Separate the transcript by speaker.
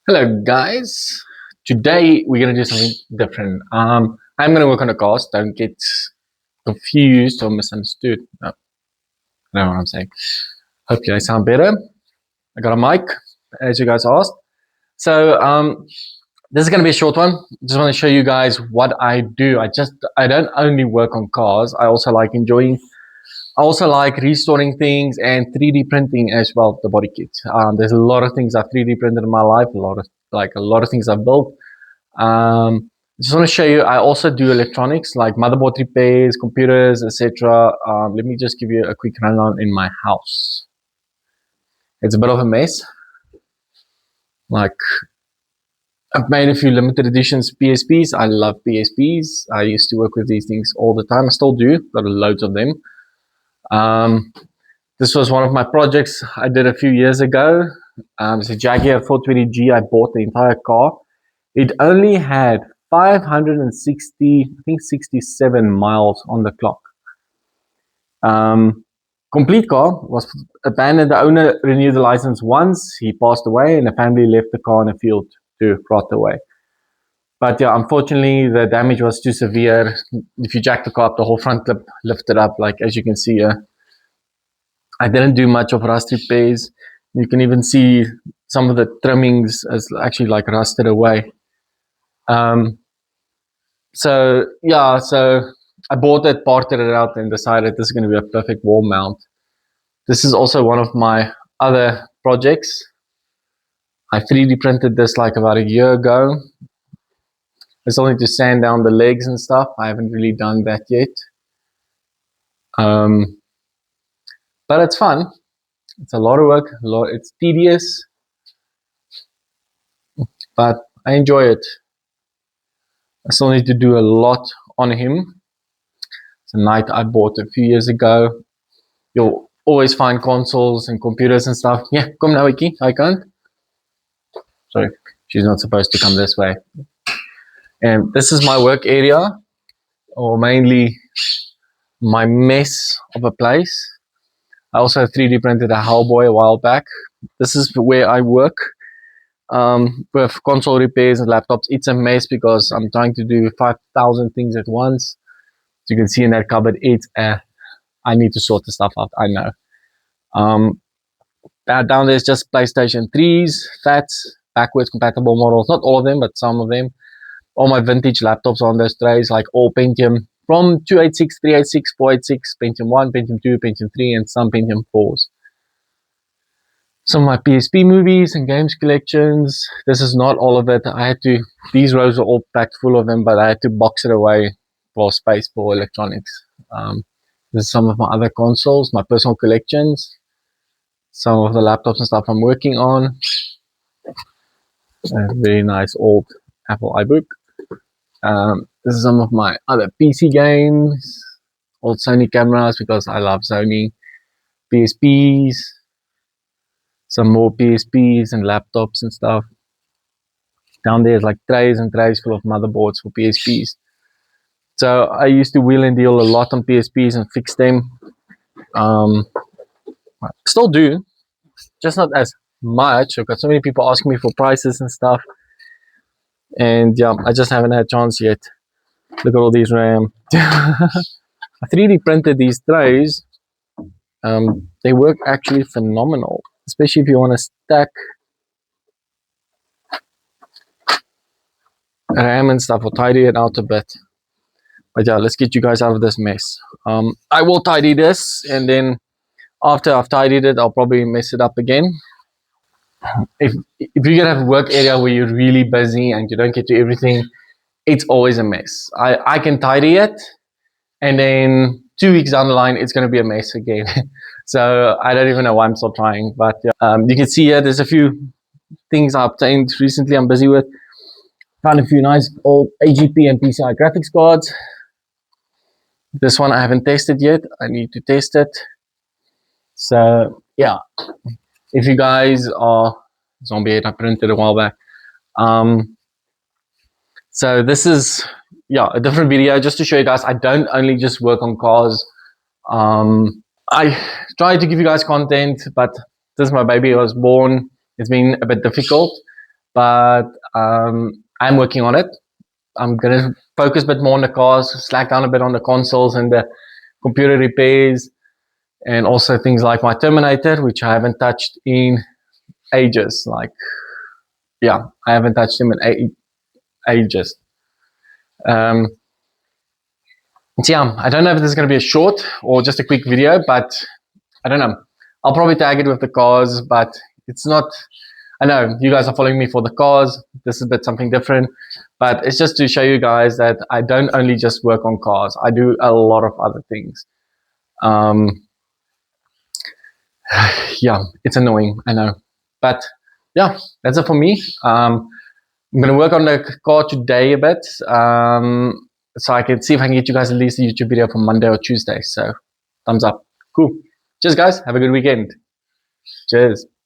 Speaker 1: Hello, guys. Today we're gonna do something different. I'm gonna work on a cars. Don't get confused or misunderstood. No, I know what I'm saying. Hopefully, I sound better. I got a mic, as you guys asked. So this is gonna be a short one. Just want to show you guys what I do. I don't only work on cars. I also like enjoying. I also like restoring things and 3D printing as well. The body kit. There's a lot of things I've 3D printed in my life. A lot of things I've built. Just want to show you, I also do electronics like motherboard repairs, computers, etc. Let me just give you a quick rundown in my house. It's a bit of a mess. Like, I've made a few limited editions PSPs. I love PSPs. I used to work with these things all the time. I still do, got loads of them. This was one of my projects I did a few years ago. It's a Jaguar 420G. I bought the entire car. It only had 560, I think 67 miles on the clock. Complete car, was abandoned. The owner renewed the license once. He passed away, and the family left the car in a field to rot away. But yeah, unfortunately, the damage was too severe. If you jack the car up, the whole front lip lifted up, like as you can see here. I didn't do much of rust repairs. You can even see some of the trimmings as actually like rusted away. So I bought it, parted it out, and decided this is going to be a perfect wall mount. This is also one of my other projects. I 3D printed this like about a year ago. I still need to sand down the legs and stuff. I haven't really done that yet. But it's fun. It's a lot of work. It's tedious, but I enjoy it. I still need to do a lot on him. It's a Knight I bought a few years ago. You'll always find consoles and computers and stuff. Yeah, come now, Iki. I can't. Sorry, she's not supposed to come this way. And this is my work area, or mainly my mess of a place. I also 3D printed a Hellboy a while back. This is where I work with console repairs and laptops. It's a mess because I'm trying to do 5,000 things at once. As you can see in that cupboard, I need to sort the stuff out. I know. Down there's just PlayStation 3s, FATs, backwards compatible models. Not all of them, but some of them. All my vintage laptops on those trays, like all Pentium from 286, 386, 486, Pentium 1, Pentium 2, Pentium 3, and some Pentium 4s. Some of my PSP movies and games collections. This is not all of it. These rows are all packed full of them, but I had to box it away for space for electronics. This is some of my other consoles, my personal collections, some of the laptops and stuff I'm working on. A very nice old Apple iBook. This is some of my other PC games, old Sony cameras because I love Sony, PSPs, some more PSPs and laptops and stuff. Down there is like trays and trays full of motherboards for PSPs. So I used to wheel and deal a lot on PSPs and fix them. Still do, just not as much. I've got so many people asking me for prices and stuff. And yeah, I just haven't had a chance yet. Look at all these RAM. I 3D printed these trays. They work actually phenomenal, especially if you want to stack RAM and stuff or tidy it out a bit. But yeah, let's get you guys out of this mess. I will tidy this, and then after I've tidied it, I'll probably mess it up again. If you're gonna have a work area where you're really busy and you don't get to everything, it's always a mess. I can tidy it, and then 2 weeks down the line, it's gonna be a mess again. So I don't even know why I'm still trying. But you can see here, there's a few things I obtained recently. I'm busy with. Found a few nice old AGP and PCI graphics cards. This one I haven't tested yet. I need to test it. So yeah, if you guys are Zombie 8, I printed a while back. So this is a different video just to show you guys I don't only just work on cars. I try to give you guys content, but since my baby was born, it's been a bit difficult. but I'm working on it. I'm gonna focus a bit more on the cars, slack down a bit on the consoles and the computer repairs, and also things like my Terminator, which I haven't touched in ages. Like, yeah, I haven't touched him in ages. So yeah, I don't know if this is going to be a short or just a quick video, but I don't know. I'll probably tag it with the cars, but it's not. I know you guys are following me for the cars. This is a bit something different, but it's just to show you guys that I don't only just work on cars. I do a lot of other things. Yeah, it's annoying, I know, but yeah, that's it for me. I'm gonna work on the car today a bit, so I can see if I can get you guys at least a YouTube video for Monday or Tuesday. So, thumbs up. Cool. Cheers, guys. Have a good weekend. Cheers.